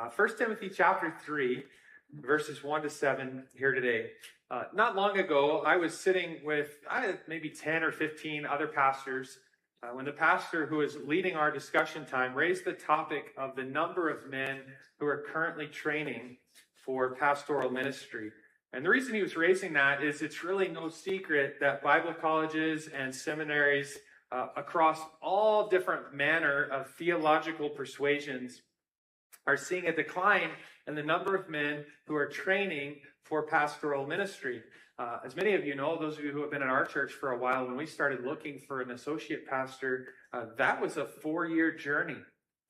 1 Timothy chapter 3, verses 1 to 7 here today. Not long ago, I was sitting with maybe 10 or 15 other pastors when the pastor who was leading our discussion time raised the topic of the number of men who are currently training for pastoral ministry. And the reason he was raising that is it's really no secret that Bible colleges and seminaries across all different manner of theological persuasions are seeing a decline in the number of men who are training for pastoral ministry. As many of you know, those of you who have been in our church for a while, when we started looking for an associate pastor, that was a 4-year journey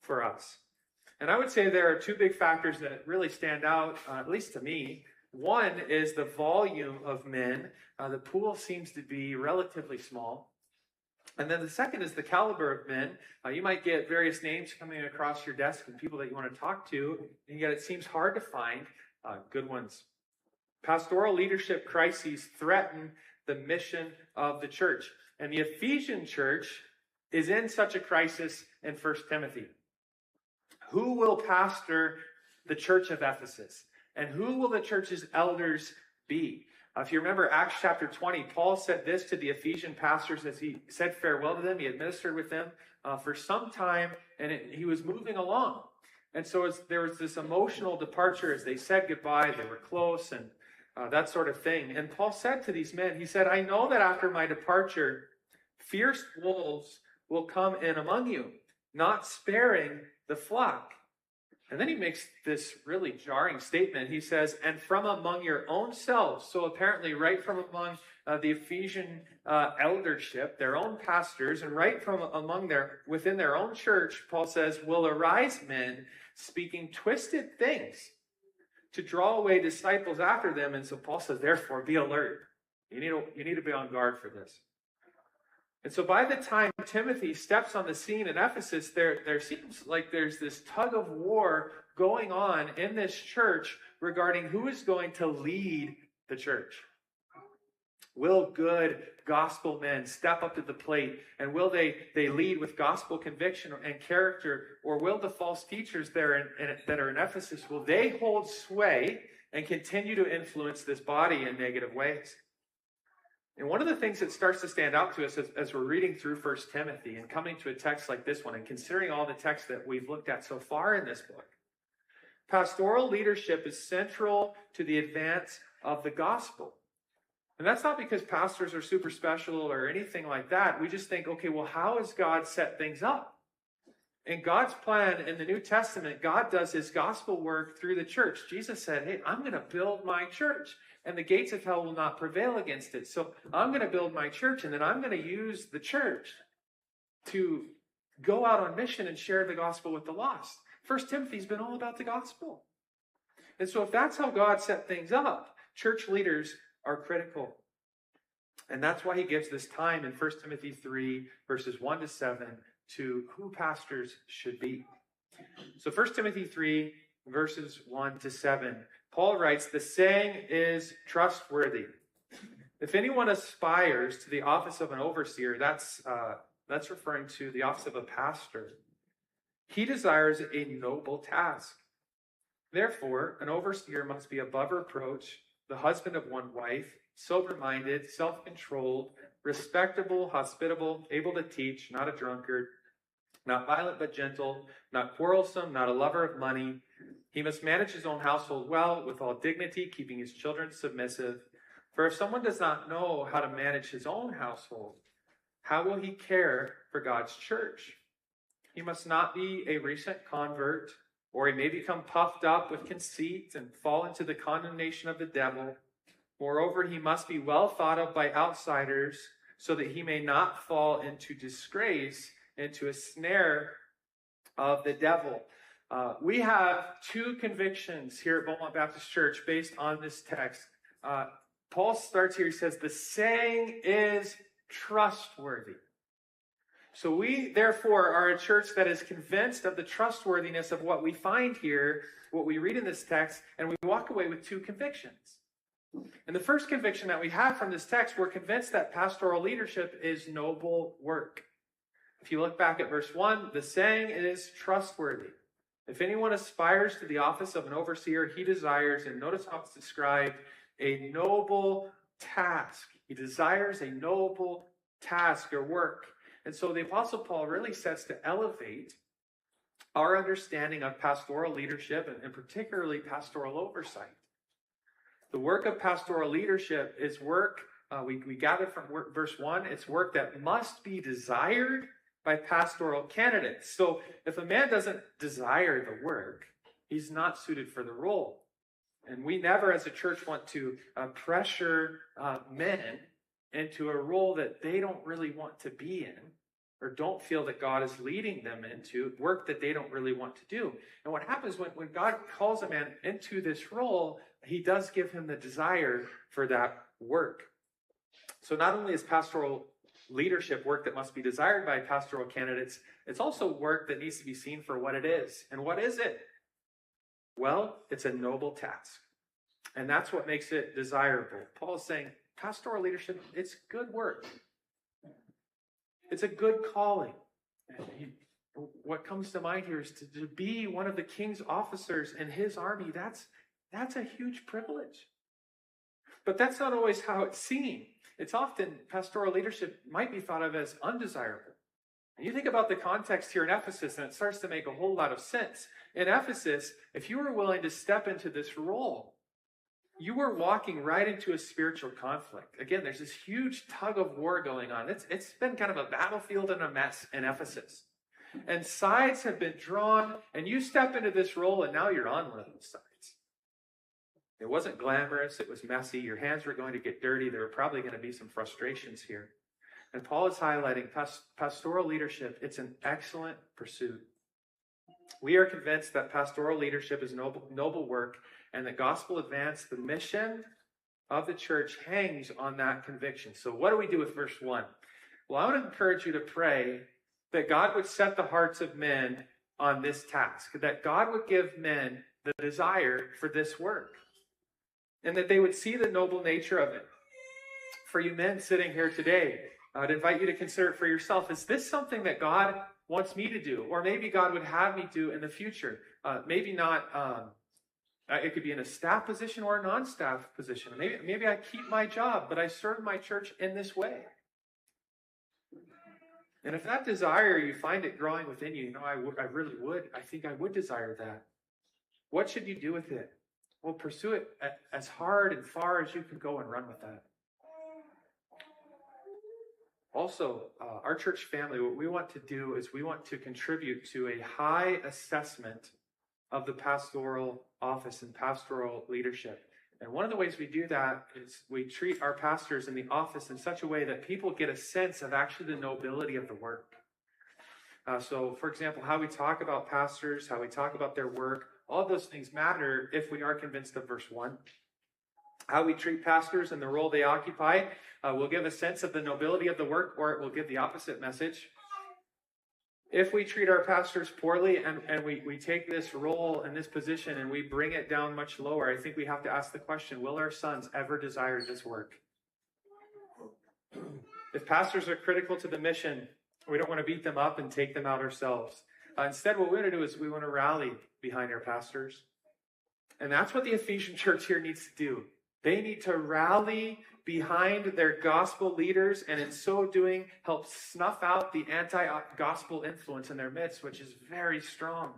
for us. And I would say there are two big factors that really stand out, at least to me. One is the volume of men. The pool seems to be relatively small. And then the second is the caliber of men. You might get various names coming across your desk and people that you want to talk to, and yet it seems hard to find good ones. Pastoral leadership crises threaten the mission of the church. And the Ephesian church is in such a crisis in 1 Timothy. Who will pastor the church of Ephesus? And who will the church's elders be? If you remember Acts chapter 20, Paul said this to the Ephesian pastors as he said farewell to them. He had ministered with them for some time, and he was moving along. And so there was this emotional departure as they said goodbye. They were close and that sort of thing. And Paul said to these men, he said, I know that after my departure, fierce wolves will come in among you, not sparing the flock. And then he makes this really jarring statement. He says, and from among your own selves. So apparently right from among the Ephesian eldership, their own pastors, and right from among within their own church, Paul says, will arise men speaking twisted things to draw away disciples after them. And so Paul says, therefore, be alert. You need to be on guard for this. And so by the time Timothy steps on the scene in Ephesus, there seems like there's this tug of war going on in this church regarding who is going to lead the church. Will good gospel men step up to the plate, and will they lead with gospel conviction and character, or will the false teachers that are in Ephesus, will they hold sway and continue to influence this body in negative ways? And one of the things that starts to stand out to us as we're reading through 1 Timothy and coming to a text like this one and considering all the texts that we've looked at so far in this book, pastoral leadership is central to the advance of the gospel. And that's not because pastors are super special or anything like that. We just think, okay, well, how has God set things up? In God's plan in the New Testament, God does his gospel work through the church. Jesus said, hey, I'm going to build my church, and the gates of hell will not prevail against it. So I'm going to build my church, and then I'm going to use the church to go out on mission and share the gospel with the lost. 1 Timothy's been all about the gospel. And so if that's how God set things up, church leaders are critical. And that's why he gives this time in 1 Timothy 3, verses 1 to 7, to who pastors should be. So 1 Timothy 3, verses 1 to 7, Paul writes, the saying is trustworthy. If anyone aspires to the office of an overseer, that's referring to the office of a pastor, he desires a noble task. Therefore, an overseer must be above reproach, the husband of one wife, sober-minded, self-controlled, respectable, hospitable, able to teach, not a drunkard, not violent but gentle, not quarrelsome, not a lover of money. He must manage his own household well, with all dignity, keeping his children submissive. For if someone does not know how to manage his own household, how will he care for God's church? He must not be a recent convert, or he may become puffed up with conceit and fall into the condemnation of the devil. Moreover, he must be well thought of by outsiders, so that he may not fall into disgrace, into a snare of the devil. We have two convictions here at Beaumont Baptist Church based on this text. Paul starts here, he says, the saying is trustworthy. So we, therefore, are a church that is convinced of the trustworthiness of what we find here, what we read in this text, and we walk away with two convictions. And the first conviction that we have from this text, we're convinced that pastoral leadership is noble work. If you look back at verse 1, the saying is trustworthy. If anyone aspires to the office of an overseer, he desires, and notice how it's described, a noble task. He desires a noble task or work. And so the Apostle Paul really sets to elevate our understanding of pastoral leadership and particularly pastoral oversight. The work of pastoral leadership is work, we gather from verse 1, it's work that must be desired by pastoral candidates. So if a man doesn't desire the work, he's not suited for the role. And we never as a church want to pressure men into a role that they don't really want to be in, or don't feel that God is leading them into work that they don't really want to do. And what happens when God calls a man into this role, he does give him the desire for that work. So not only is pastoral leadership work that must be desired by pastoral candidates, it's also work that needs to be seen for what it is. And what is it? Well, it's a noble task. And that's what makes it desirable. Paul is saying pastoral leadership, it's good work. It's a good calling. What comes to mind here is to be one of the king's officers in his army. That's a huge privilege. But that's not always how it's seen. It's often, pastoral leadership might be thought of as undesirable. And you think about the context here in Ephesus, and it starts to make a whole lot of sense. In Ephesus, if you were willing to step into this role, you were walking right into a spiritual conflict. Again, there's this huge tug of war going on. It's been kind of a battlefield and a mess in Ephesus. And sides have been drawn, and you step into this role, and now you're on one of those sides. It wasn't glamorous. It was messy. Your hands were going to get dirty. There were probably going to be some frustrations here. And Paul is highlighting pastoral leadership. It's an excellent pursuit. We are convinced that pastoral leadership is noble work, and that gospel advance, the mission of the church, hangs on that conviction. So what do we do with verse 1? Well, I want to encourage you to pray that God would set the hearts of men on this task, that God would give men the desire for this work, and that they would see the noble nature of it. For you men sitting here today, I'd invite you to consider it for yourself. Is this something that God wants me to do? Or maybe God would have me do in the future? Maybe not... it could be in a staff position or a non-staff position. Maybe I keep my job, but I serve my church in this way. And if that desire, you find it growing within you, I really would. I think I would desire that. What should you do with it? Well, pursue it as hard and far as you can go and run with that. Also, our church family, what we want to do is we want to contribute to a high assessment of the pastoral office and pastoral leadership. And one of the ways we do that is we treat our pastors in the office in such a way that people get a sense of actually the nobility of the work. So, for example, how we talk about pastors, how we talk about their work, all of those things matter if we are convinced of verse 1. How we treat pastors and the role they occupy will give a sense of the nobility of the work, or it will give the opposite message. If we treat our pastors poorly and we take this role and this position and we bring it down much lower, I think we have to ask the question, will our sons ever desire this work? If pastors are critical to the mission, we don't want to beat them up and take them out ourselves. Instead, what we want to do is we want to rally behind our pastors. And that's what the Ephesian church here needs to do. They need to rally behind their gospel leaders, and in so doing, help snuff out the anti-gospel influence in their midst, which is very strong.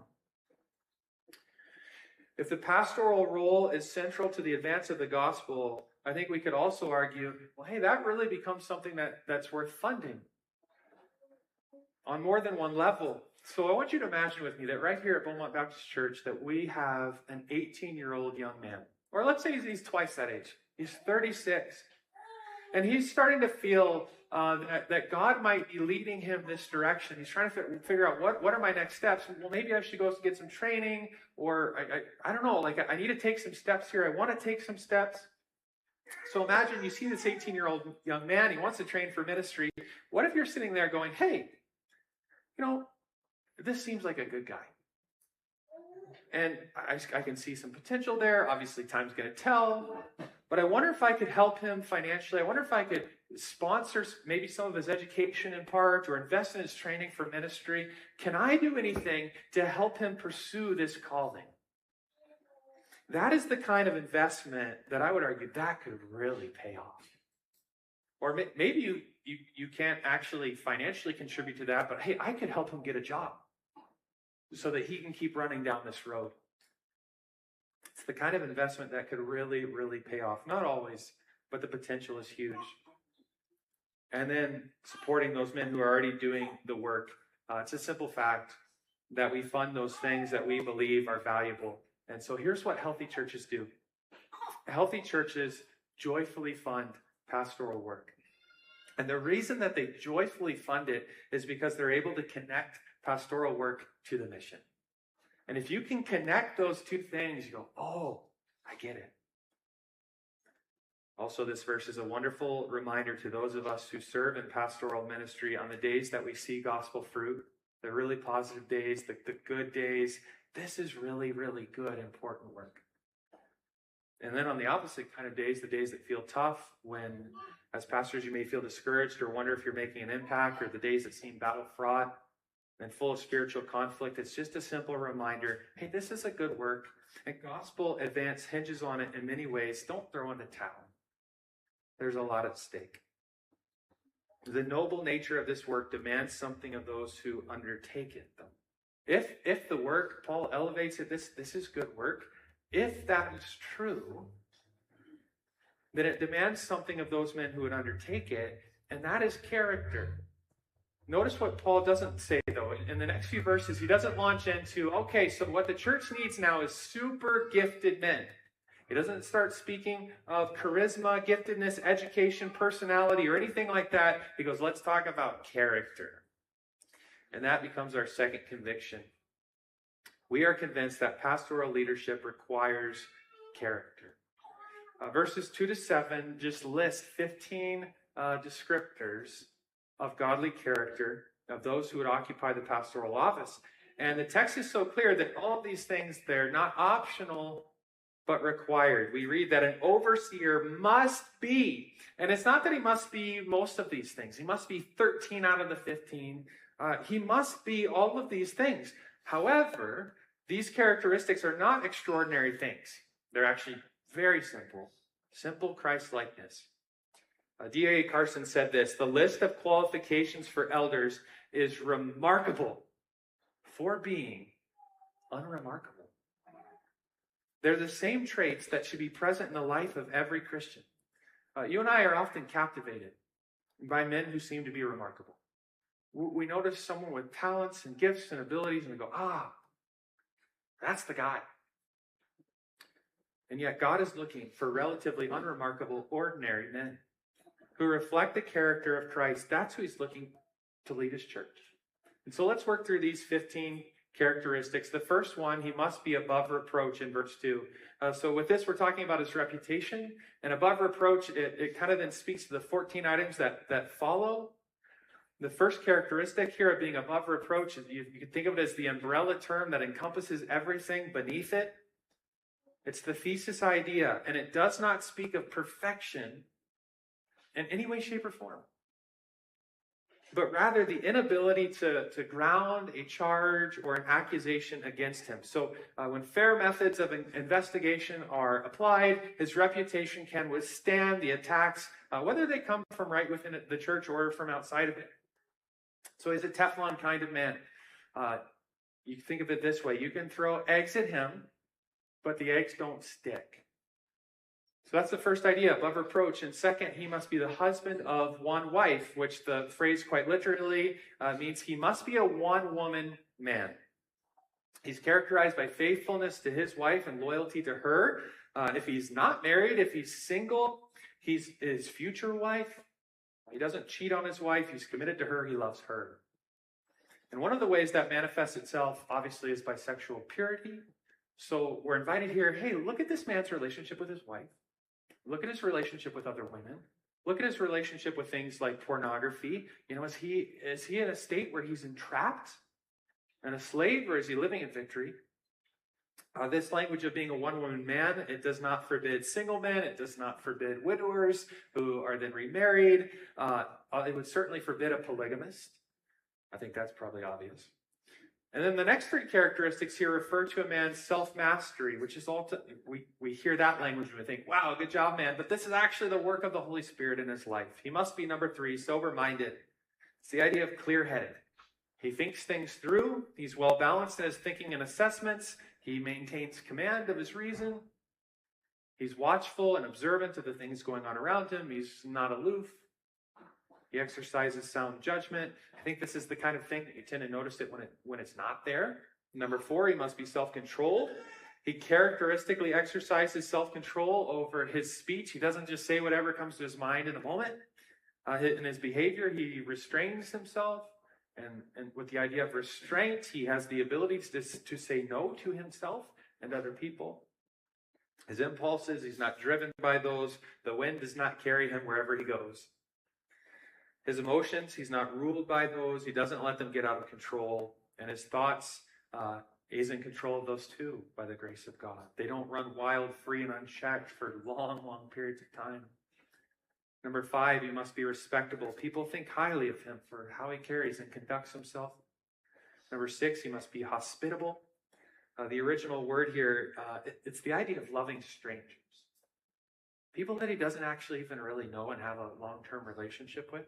If the pastoral role is central to the advance of the gospel, I think we could also argue, well, hey, that really becomes something that's worth funding on more than one level. So I want you to imagine with me that right here at Beaumont Baptist Church that we have an 18-year-old young man. Or let's say he's twice that age. He's 36. And he's starting to feel that God might be leading him this direction. He's trying to figure out what are my next steps. Well, maybe I should go get some training, or I don't know, I need to take some steps here. I want to take some steps. So imagine you see this 18-year-old young man. He wants to train for ministry. What if you're sitting there going, hey, this seems like a good guy. And I can see some potential there. Obviously, time's going to tell. But I wonder if I could help him financially. I wonder if I could sponsor maybe some of his education in part, or invest in his training for ministry? Can I do anything to help him pursue this calling? That is the kind of investment that I would argue that could really pay off. Or maybe you can't actually financially contribute to that, but hey, I could help him get a job so that he can keep running down this road. It's the kind of investment that could really, really pay off. Not always, but the potential is huge. And then supporting those men who are already doing the work. It's a simple fact that we fund those things that we believe are valuable. And so here's what healthy churches do. Healthy churches joyfully fund pastoral work. And the reason that they joyfully fund it is because they're able to connect pastoral work to the mission. And if you can connect those two things, you go, oh, I get it. Also, this verse is a wonderful reminder to those of us who serve in pastoral ministry on the days that we see gospel fruit, the really positive days, the good days. This is really, really good, important work. And then on the opposite kind of days, the days that feel tough, when as pastors you may feel discouraged or wonder if you're making an impact, or the days that seem battle-fraught and full of spiritual conflict, it's just a simple reminder, hey, this is a good work, and gospel advance hinges on it in many ways. Don't throw in the towel. There's a lot at stake. The noble nature of this work demands something of those who undertake it, though. If the work, Paul elevates it, this is good work. If that is true, then it demands something of those men who would undertake it, and that is character. Notice what Paul doesn't say, though. In the next few verses, he doesn't launch into, okay, so what the church needs now is super gifted men. He doesn't start speaking of charisma, giftedness, education, personality, or anything like that. He goes, let's talk about character. And that becomes our second conviction. We are convinced that pastoral leadership requires character. Verses 2 to 7 just list 15 descriptors of godly character of those who would occupy the pastoral office. And the text is so clear that all of these things, they're not optional, but required. We read that an overseer must be, and it's not that he must be most of these things. He must be 13 out of the 15. He must be all of these things. However, these characteristics are not extraordinary things. They're actually very simple. Simple Christ-likeness. D.A. Carson said this: the list of qualifications for elders is remarkable for being unremarkable. They're the same traits that should be present in the life of every Christian. You and I are often captivated by men who seem to be remarkable. We notice someone with talents and gifts and abilities, and we go, that's the guy. And yet God is looking for relatively unremarkable, ordinary men who reflect the character of Christ. That's who he's looking to lead his church. And so let's work through these 15 characteristics. The first one, he must be above reproach in verse 2. So with this, we're talking about his reputation. And above reproach, it kind of then speaks to the 14 items that follow. The first characteristic here of being above reproach, you can think of it as the umbrella term that encompasses everything beneath it. It's the thesis idea, and it does not speak of perfection in any way, shape, or form, but rather the inability to ground a charge or an accusation against him. So when fair methods of investigation are applied, his reputation can withstand the attacks, whether they come from right within the church or from outside of it. So he's a Teflon kind of man. You can think of it this way. You can throw eggs at him, but the eggs don't stick. So that's the first idea, above reproach. And second, he must be the husband of one wife, which the phrase quite literally means he must be a one-woman man. He's characterized by faithfulness to his wife and loyalty to her. If he's not married, if he's single, he's his future wife. He doesn't cheat on his wife. He's committed to her. He loves her. And one of the ways that manifests itself, obviously, is by sexual purity. So we're invited here, hey, look at this man's relationship with his wife. Look at his relationship with other women. Look at his relationship with things like pornography. You know, is he in a state where he's entrapped and a slave, or is he living in victory? This language of being a one-woman man, it does not forbid single men. It does not forbid widowers who are then remarried. It would certainly forbid a polygamist. I think that's probably obvious. And then the next three characteristics here refer to a man's self-mastery, which is we hear that language and we think, wow, good job, man. But this is actually the work of the Holy Spirit in his life. He must be, number three, sober-minded. It's the idea of clear-headed. He thinks things through. He's well-balanced in his thinking and assessments. He maintains command of his reason. He's watchful and observant of the things going on around him. He's not aloof. He exercises sound judgment. I think this is the kind of thing that you tend to notice it when it's not there. Number four, he must be self-controlled. He characteristically exercises self-control over his speech. He doesn't just say whatever comes to his mind in a moment. In his behavior, he restrains himself. And with the idea of restraint, he has the ability to say no to himself and other people. His impulses, he's not driven by those. The wind does not carry him wherever he goes. His emotions, he's not ruled by those. He doesn't let them get out of control. And his thoughts, he's in control of those too, by the grace of God. They don't run wild, free, and unchecked for long, long periods of time. Number five, he must be respectable. People think highly of him for how he carries and conducts himself. Number six, he must be hospitable. The original word here, it's the idea of loving strangers. People that he doesn't actually even really know and have a long-term relationship with.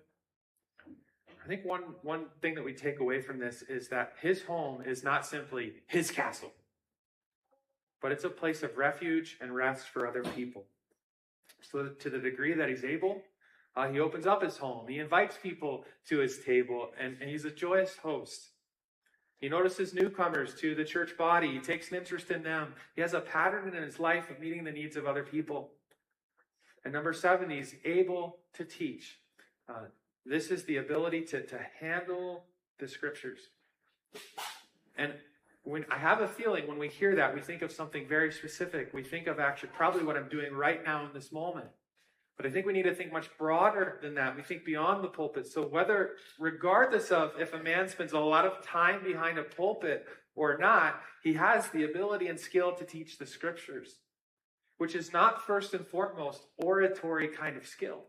I think one thing that we take away from this is that his home is not simply his castle, but it's a place of refuge and rest for other people. So to the degree that he's able, he opens up his home. He invites people to his table, and he's a joyous host. He notices newcomers to the church body. He takes an interest in them. He has a pattern in his life of meeting the needs of other people. And number seven, he's able to teach. This is the ability to handle the scriptures. And when I have a feeling when we hear that, we think of something very specific. We think of actually probably what I'm doing right now in this moment. But I think we need to think much broader than that. We think beyond the pulpit. So regardless of if a man spends a lot of time behind a pulpit or not, he has the ability and skill to teach the scriptures, which is not first and foremost oratory kind of skill.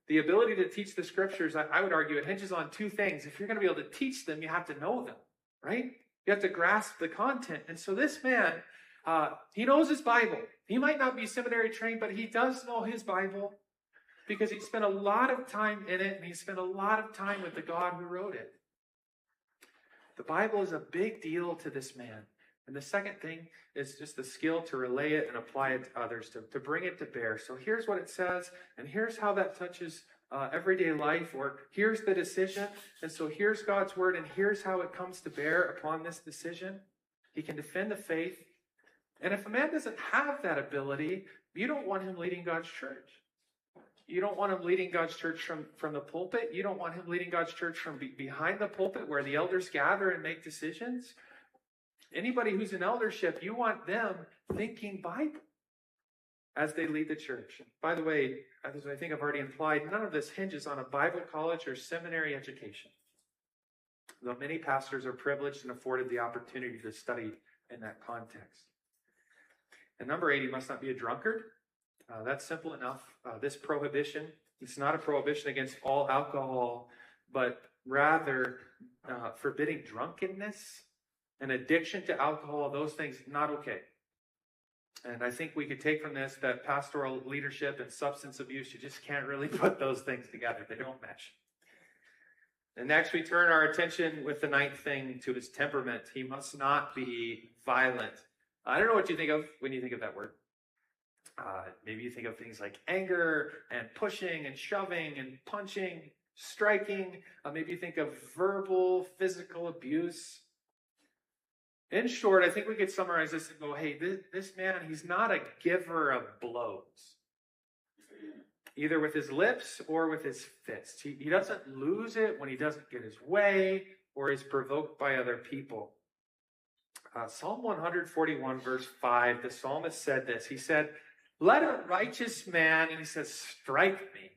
The ability to teach the scriptures, I would argue, it hinges on two things. If you're going to be able to teach them, you have to know them, right? You have to grasp the content. And so this man, he knows his Bible. He might not be seminary trained, but he does know his Bible because he spent a lot of time in it, and he spent a lot of time with the God who wrote it. The Bible is a big deal to this man. And the second thing is just the skill to relay it and apply it to others, to bring it to bear. So here's what it says, and here's how that touches everyday life, or here's the decision, and so here's God's word, and here's how it comes to bear upon this decision. He can defend the faith. And if a man doesn't have that ability, you don't want him leading God's church. You don't want him leading God's church from the pulpit. You don't want him leading God's church from behind the pulpit where the elders gather and make decisions. Anybody who's in eldership, you want them thinking Bible as they lead the church. By the way, as I think I've already implied, none of this hinges on a Bible college or seminary education, though many pastors are privileged and afforded the opportunity to study in that context. And number 8, he must not be a drunkard. That's simple enough. This prohibition, it's not a prohibition against all alcohol, but rather forbidding drunkenness and addiction to alcohol, those things, not okay. And I think we could take from this that pastoral leadership and substance abuse, you just can't really put those things together. They don't mesh. And next we turn our attention with the 9th thing to his temperament. He must not be violent. I don't know what you think of when you think of that word. Maybe you think of things like anger and pushing and shoving and punching, striking. Maybe you think of verbal, physical abuse. In short, I think we could summarize this and go, hey, this man, he's not a giver of blows, either with his lips or with his fists. He doesn't lose it when he doesn't get his way or is provoked by other people. Psalm 141, verse 5, the psalmist said this. He said, let a righteous man, and he says, strike me.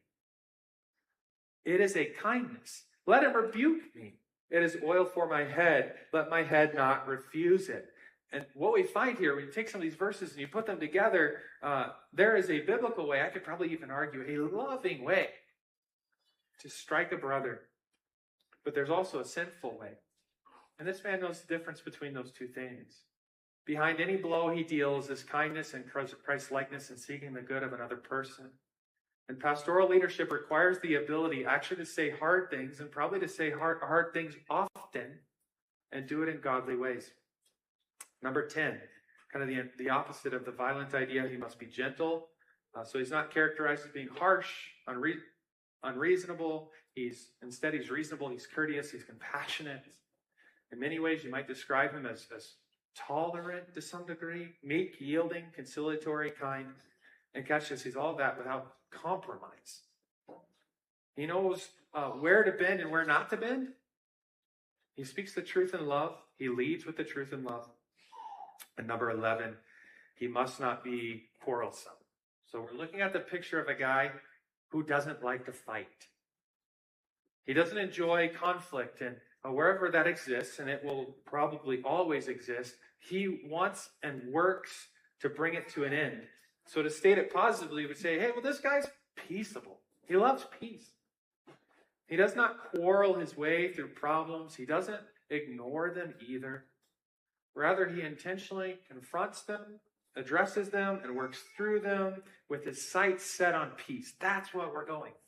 It is a kindness. Let him rebuke me. It is oil for my head. Let my head not refuse it. And what we find here, when you take some of these verses and you put them together, there is a biblical way, I could probably even argue, a loving way to strike a brother. But there's also a sinful way. And this man knows the difference between those two things. Behind any blow he deals is kindness and Christ-likeness and seeking the good of another person. And pastoral leadership requires the ability actually to say hard things, and probably to say hard things often, and do it in godly ways. Number 10, kind of the opposite of the violent idea. He must be gentle. So he's not characterized as being harsh, unreasonable. Instead, he's reasonable, he's courteous, he's compassionate. In many ways, you might describe him as tolerant to some degree, meek, yielding, conciliatory, kind. And catch this, he's all that without compromise. He knows where to bend and where not to bend. He speaks the truth in love. He leads with the truth in love. And number 11, he must not be quarrelsome. So we're looking at the picture of a guy who doesn't like to fight. He doesn't enjoy conflict, and wherever that exists, and it will probably always exist, he wants and works to bring it to an end. So to state it positively, we would say, hey, well, this guy's peaceable. He loves peace. He does not quarrel his way through problems. He doesn't ignore them either. Rather, he intentionally confronts them, addresses them, and works through them with his sights set on peace. That's what we're going for.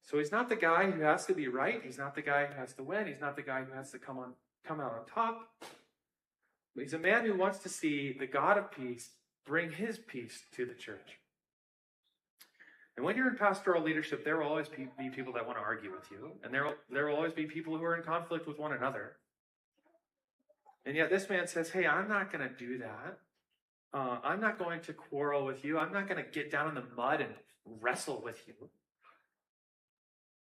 So he's not the guy who has to be right. He's not the guy who has to win. He's not the guy who has to come out on top. But he's a man who wants to see the God of peace bring his peace to the church. And when you're in pastoral leadership, there will always be people that want to argue with you. And there will always be people who are in conflict with one another. And yet this man says, hey, I'm not going to do that. I'm not going to quarrel with you. I'm not going to get down in the mud and wrestle with you.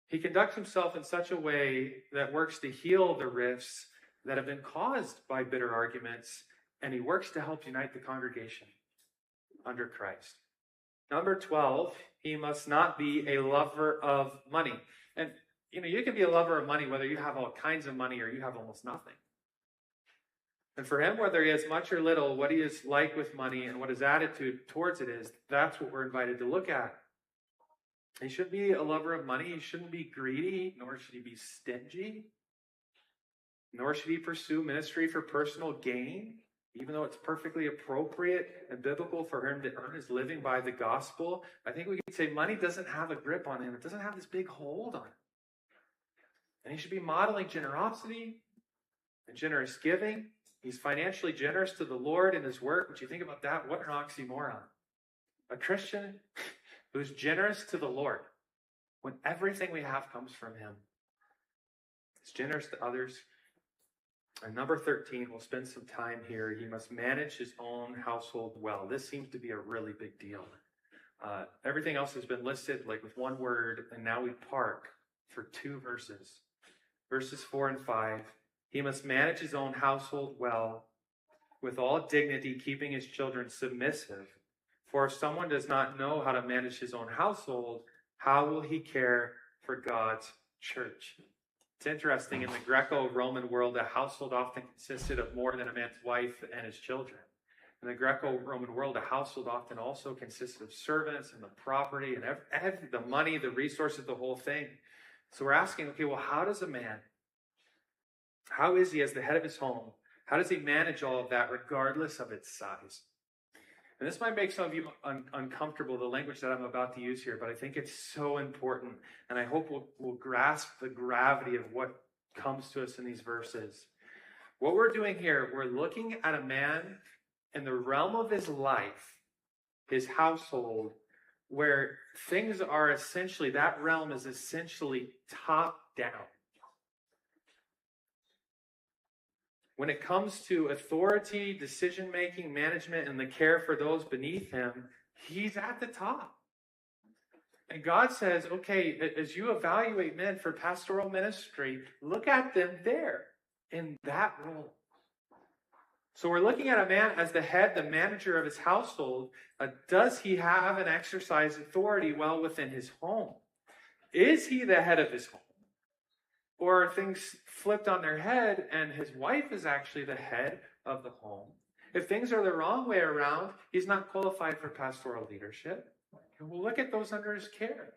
He conducts himself in such a way that works to heal the rifts that have been caused by bitter arguments, and he works to help unite the congregation under Christ. Number 12, he must not be a lover of money. And, you can be a lover of money whether you have all kinds of money or you have almost nothing. And for him, whether he has much or little, what he is like with money and what his attitude towards it is, that's what we're invited to look at. He shouldn't be a lover of money. He shouldn't be greedy, nor should he be stingy. Nor should he pursue ministry for personal gain, even though it's perfectly appropriate and biblical for him to earn his living by the gospel. I think we could say money doesn't have a grip on him. It doesn't have this big hold on him. And he should be modeling generosity and generous giving. He's financially generous to the Lord in his work. Would you think about that? What an oxymoron. A Christian who's generous to the Lord when everything we have comes from him. He's generous to others. And number 13, we'll spend some time here. He must manage his own household well. This seems to be a really big deal. Everything else has been listed like with one word, and now we park for 2 verses. Verses 4 and 5. He must manage his own household well, with all dignity, keeping his children submissive. For if someone does not know how to manage his own household, how will he care for God's church? It's interesting, in the Greco-Roman world, a household often consisted of more than a man's wife and his children. In the Greco-Roman world, a household often also consisted of servants and the property and the money, the resources, the whole thing. So we're asking, okay, well, how is he as the head of his home? How does he manage all of that regardless of its size? And this might make some of you uncomfortable, the language that I'm about to use here, but I think it's so important. And I hope we'll grasp the gravity of what comes to us in these verses. What we're doing here, we're looking at a man in the realm of his life, his household, where things are essentially, that realm is essentially top down. When it comes to authority, decision-making, management, and the care for those beneath him, he's at the top. And God says, okay, as you evaluate men for pastoral ministry, look at them there in that role. So we're looking at a man as the head, the manager of his household. Does he have and exercise authority well within his home? Is he the head of his home? Or are things flipped on their head and his wife is actually the head of the home? If things are the wrong way around, he's not qualified for pastoral leadership. And we'll look at those under his care.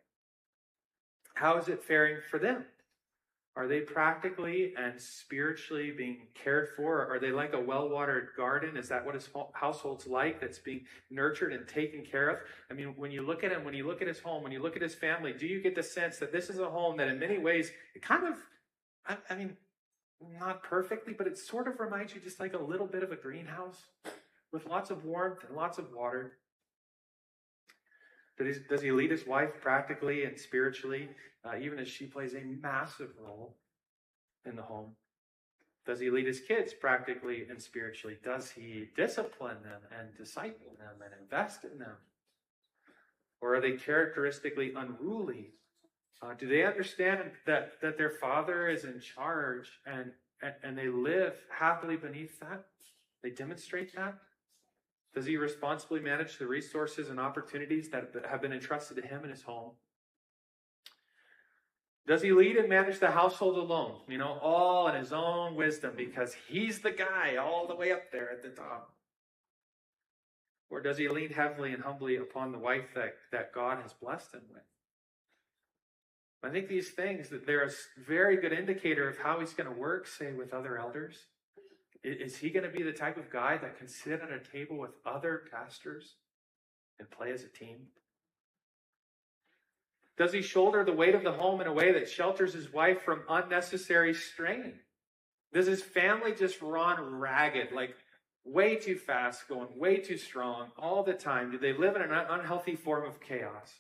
How is it faring for them? Are they practically and spiritually being cared for? Are they like a well-watered garden? Is that what his household's like, that's being nurtured and taken care of? I mean, when you look at him, when you look at his home, when you look at his family, do you get the sense that this is a home that in many ways, it kind of, I mean, not perfectly, but it sort of reminds you just like a little bit of a greenhouse with lots of warmth and lots of water? Does he lead his wife practically and spiritually, even as she plays a massive role in the home? Does he lead his kids practically and spiritually? Does he discipline them and disciple them and invest in them? Or are they characteristically unruly? Do they understand that their father is in charge and they live happily beneath that? They demonstrate that? Does he responsibly manage the resources and opportunities that have been entrusted to him in his home? Does he lead and manage the household alone? All in his own wisdom because he's the guy all the way up there at the top? Or does he lean heavily and humbly upon the wife that God has blessed him with? I think these things, that they're a very good indicator of how he's going to work, say, with other elders. Is he going to be the type of guy that can sit at a table with other pastors and play as a team? Does he shoulder the weight of the home in a way that shelters his wife from unnecessary strain? Does his family just run ragged, like way too fast, going way too strong all the time? Do they live in an unhealthy form of chaos?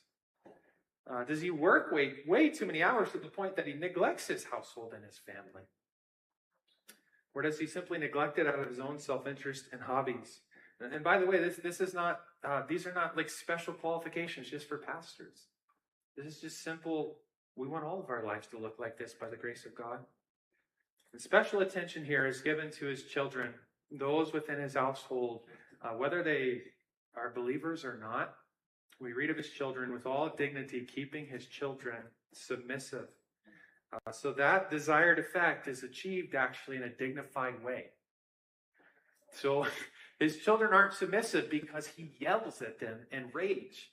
Does he work way too many hours to the point that he neglects his household and his family? Or does he simply neglect it out of his own self-interest and hobbies? And by the way, this is not; these are not like special qualifications just for pastors. This is just simple. We want all of our lives to look like this by the grace of God. And special attention here is given to his children, those within his household, whether they are believers or not. We read of his children with all dignity, keeping his children submissive. So that desired effect is achieved actually in a dignified way. So his children aren't submissive because he yells at them in rage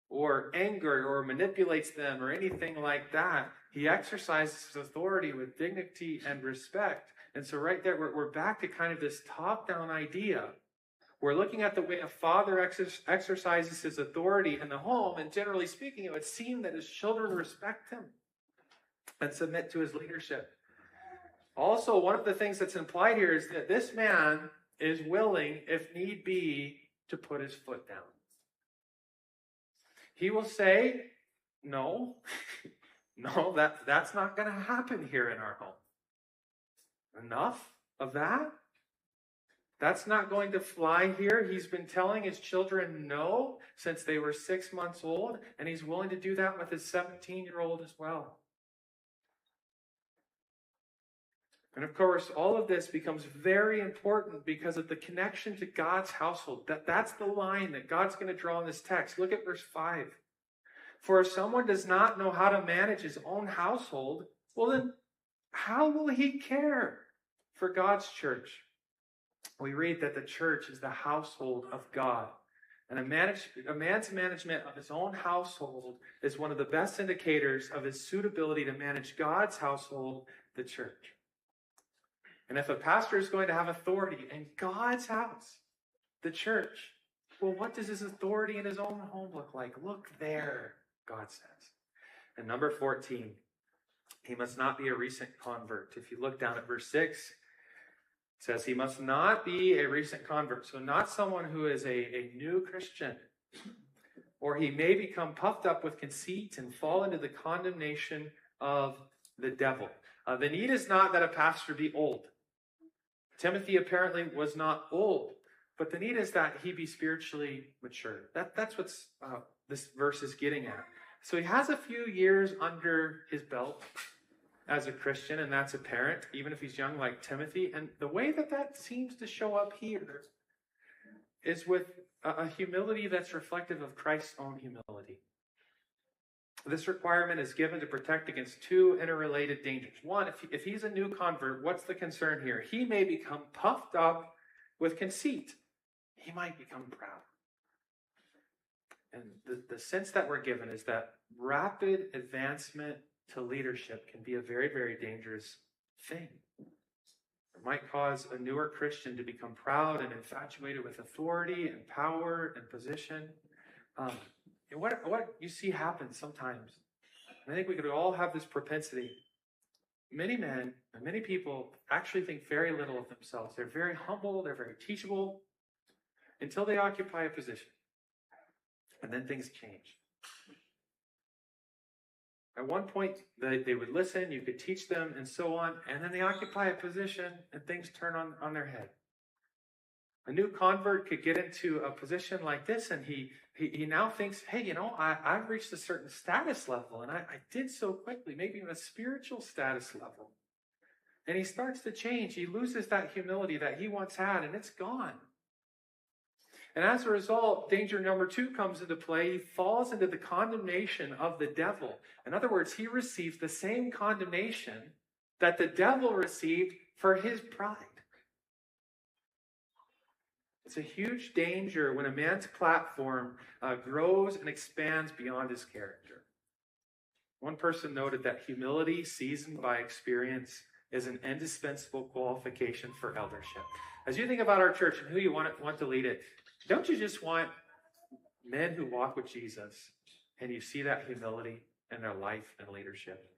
or anger or manipulates them or anything like that. He exercises his authority with dignity and respect. And so right there, we're back to kind of this top-down idea. We're looking at the way a father exercises his authority in the home, and generally speaking, it would seem that his children respect him and submit to his leadership. Also, one of the things that's implied here is that this man is willing, if need be, to put his foot down. He will say, no, that's not going to happen here in our home. Enough of that? That's not going to fly here. He's been telling his children no since they were 6 months old, and he's willing to do that with his 17-year-old as well. And of course, all of this becomes very important because of the connection to God's household. That's the line that God's going to draw in this text. Look at verse 5. For if someone does not know how to manage his own household, well then, how will he care for God's church? We read that the church is the household of God. And a man's management of his own household is one of the best indicators of his suitability to manage God's household, the church. And if a pastor is going to have authority in God's house, the church, well, what does his authority in his own home look like? Look there, God says. And number 14, he must not be a recent convert. If you look down at verse 6, it says he must not be a recent convert. So not someone who is a new Christian. Or he may become puffed up with conceit and fall into the condemnation of the devil. The need is not that a pastor be old. Timothy apparently was not old, but the need is that he be spiritually mature. That's what this verse is getting at. So he has a few years under his belt as a Christian, and that's apparent, even if he's young like Timothy. And the way that seems to show up here is with a humility that's reflective of Christ's own humility. This requirement is given to protect against two interrelated dangers. One, if he's a new convert, what's the concern here? He may become puffed up with conceit. He might become proud. And the sense that we're given is that rapid advancement to leadership can be a very, very dangerous thing. It might cause a newer Christian to become proud and infatuated with authority and power and position. And what you see happen sometimes, I think we could all have this propensity. Many men and many people actually think very little of themselves. They're very humble, they're very teachable, until they occupy a position. And then things change. At one point, they would listen, you could teach them, and so on, and then they occupy a position, and things turn on their head. A new convert could get into a position like this, and he now thinks, hey, I've reached a certain status level, and I did so quickly, maybe even a spiritual status level. And he starts to change. He loses that humility that he once had, and it's gone. And as a result, danger number 2 comes into play. He falls into the condemnation of the devil. In other words, he receives the same condemnation that the devil received for his pride. It's a huge danger when a man's platform grows and expands beyond his character. One person noted that humility seasoned by experience is an indispensable qualification for eldership. As you think about our church and who you want to lead it, don't you just want men who walk with Jesus and you see that humility in their life and leadership?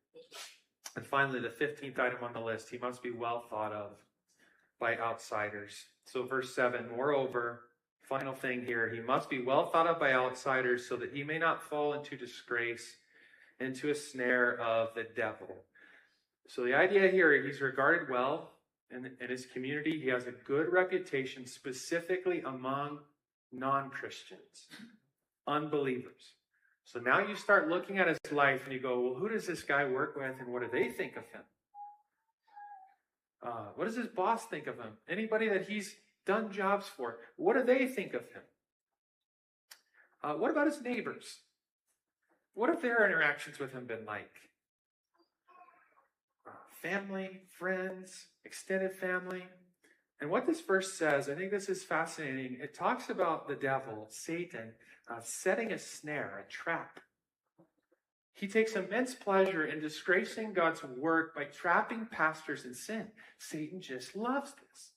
And finally, the 15th item on the list, he must be well thought of by outsiders. So verse 7, moreover, final thing here, he must be well thought of by outsiders so that he may not fall into disgrace, into a snare of the devil. So the idea here, he's regarded well in his community. He has a good reputation, specifically among non-Christians, unbelievers. So now you start looking at his life and you go, well, who does this guy work with and what do they think of him? What does his boss think of him? Anybody that he's done jobs for, what do they think of him? What about his neighbors? What have their interactions with him been like? Family, friends, extended family. And what this verse says, I think this is fascinating. It talks about the devil, Satan, setting a snare, a trap. He takes immense pleasure in disgracing God's work by trapping pastors in sin. Satan just loves this.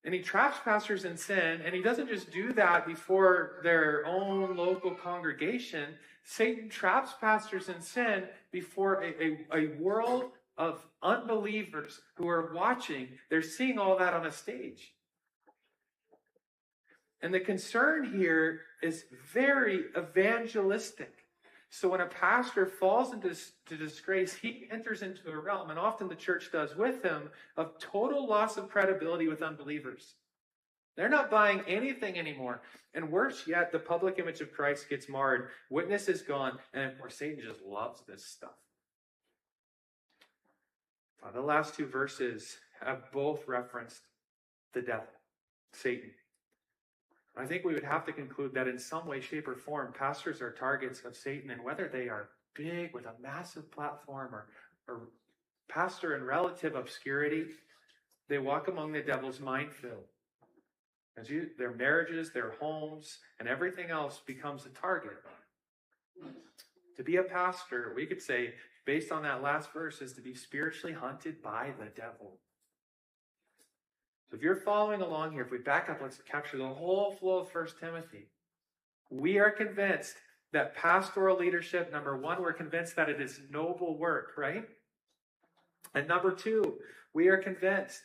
And he traps pastors in sin, and he doesn't just do that before their own local congregation. Satan traps pastors in sin before a world of unbelievers who are watching. They're seeing all that on a stage. And the concern here is very evangelistic. So when a pastor falls into disgrace, he enters into a realm, and often the church does with him, of total loss of credibility with unbelievers. They're not buying anything anymore. And worse yet, the public image of Christ gets marred. Witness is gone. And of course, Satan just loves this stuff. The last 2 verses have both referenced the devil, Satan. I think we would have to conclude that in some way, shape, or form, pastors are targets of Satan, and whether they are big with a massive platform or pastor in relative obscurity, they walk among the devil's minefield. Their marriages, their homes, and everything else becomes a target. To be a pastor, we could say, based on that last verse, is to be spiritually hunted by the devil. So if you're following along here, if we back up, let's capture the whole flow of 1 Timothy. We are convinced that pastoral leadership, number 1, we're convinced that it is noble work, right? And number 2, we are convinced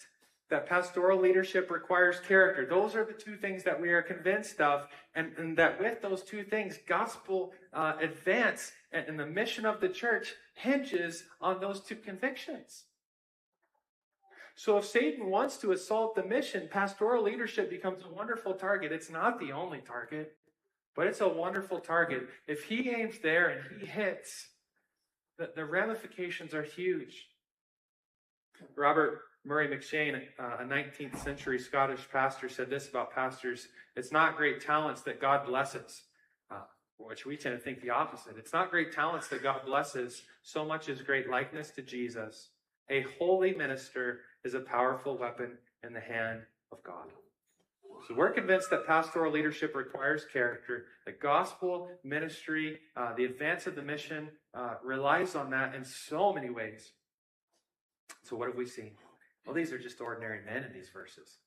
that pastoral leadership requires character. Those are the 2 things that we are convinced of, and that with those 2 things, gospel advance and the mission of the church hinges on those 2 convictions. So if Satan wants to assault the mission, pastoral leadership becomes a wonderful target. It's not the only target, but it's a wonderful target. If he aims there and he hits, the ramifications are huge. Robert Murray McCheyne, a 19th century Scottish pastor, said this about pastors: it's not great talents that God blesses. which we tend to think the opposite. It's not great talents that God blesses so much as great likeness to Jesus. A holy minister is a powerful weapon in the hand of God. So we're convinced that pastoral leadership requires character. The gospel ministry, the advance of the mission, relies on that in so many ways. So what have we seen? Well, these are just ordinary men in these verses.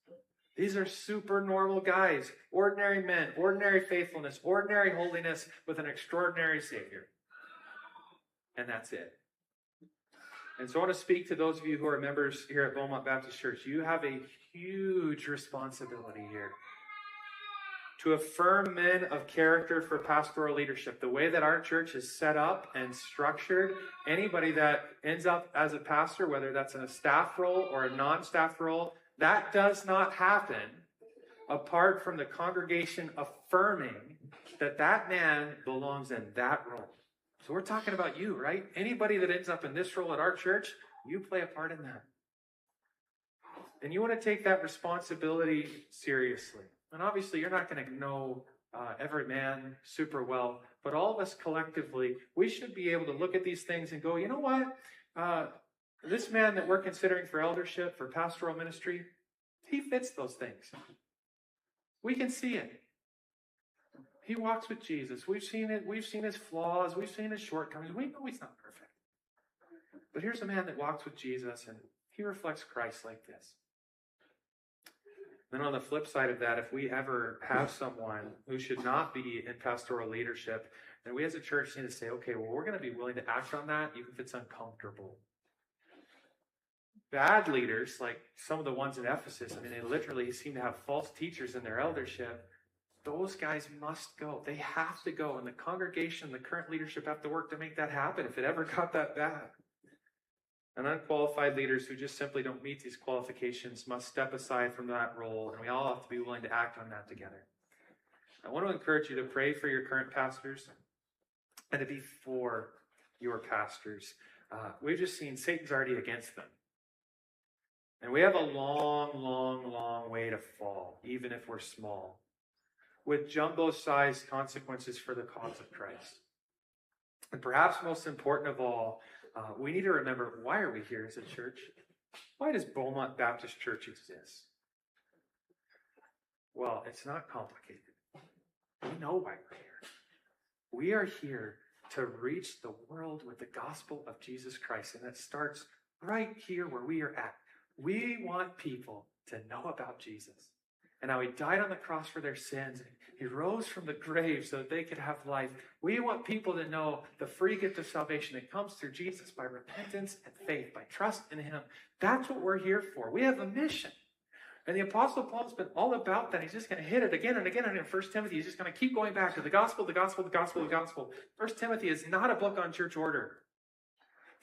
These are super normal guys, ordinary men, ordinary faithfulness, ordinary holiness with an extraordinary Savior. And that's it. And so I want to speak to those of you who are members here at Beaumont Baptist Church. You have a huge responsibility here to affirm men of character for pastoral leadership. The way that our church is set up and structured, anybody that ends up as a pastor, whether that's in a staff role or a non-staff role, that does not happen apart from the congregation affirming that that man belongs in that role. So we're talking about you, right? Anybody that ends up in this role at our church, you play a part in that. And you want to take that responsibility seriously. And obviously, you're not going to know every man super well, but all of us collectively, we should be able to look at these things and go, you know what? This man that we're considering for eldership, for pastoral ministry, he fits those things. We can see it. He walks with Jesus. We've seen it. We've seen his flaws. We've seen his shortcomings. We know he's not perfect. But here's a man that walks with Jesus, and he reflects Christ like this. Then on the flip side of that, if we ever have someone who should not be in pastoral leadership, then we as a church need to say, okay, well, we're going to be willing to act on that even if it's uncomfortable. Bad leaders, like some of the ones in Ephesus, I mean, they literally seem to have false teachers in their eldership. Those guys must go. They have to go. And the congregation, the current leadership have to work to make that happen if it ever got that bad. And unqualified leaders who just simply don't meet these qualifications must step aside from that role, and we all have to be willing to act on that together. I want to encourage you to pray for your current pastors and to be for your pastors. We've just seen Satan's already against them. And we have a long, long, long way to fall, even if we're small, with jumbo-sized consequences for the cause of Christ. And perhaps most important of all, we need to remember, why are we here as a church? Why does Beaumont Baptist Church exist? Well, it's not complicated. We know why we're here. We are here to reach the world with the gospel of Jesus Christ, and that starts right here where we are at. We want people to know about Jesus and how he died on the cross for their sins. He rose from the grave so that they could have life. We want people to know the free gift of salvation that comes through Jesus by repentance and faith, by trust in him. That's what we're here for. We have a mission. And the Apostle Paul's been all about that. He's just going to hit it again and again. And in 1 Timothy, he's just going to keep going back to the gospel, the gospel, the gospel, the gospel. 1 Timothy is not a book on church order.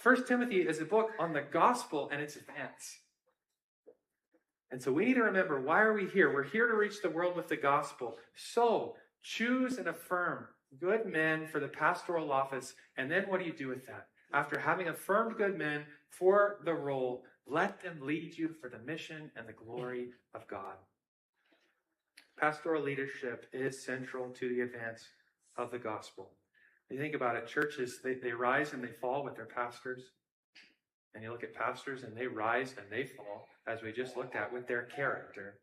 1 Timothy is a book on the gospel and its advance. And so we need to remember, why are we here? We're here to reach the world with the gospel. So choose and affirm good men for the pastoral office. And then what do you do with that? After having affirmed good men for the role, let them lead you for the mission and the glory of God. Pastoral leadership is central to the advance of the gospel. You think about it, churches, they rise and they fall with their pastors. And you look at pastors and they rise and they fall, as we just looked at, with their character.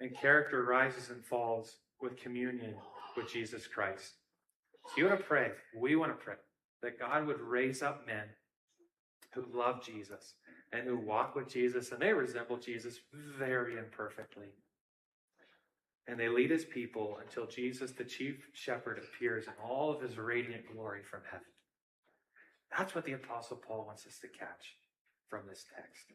And character rises and falls with communion with Jesus Christ. So you want to pray, we want to pray, that God would raise up men who love Jesus and who walk with Jesus, and they resemble Jesus very imperfectly. And they lead his people until Jesus, the chief shepherd, appears in all of his radiant glory from heaven. That's what the Apostle Paul wants us to catch from this text.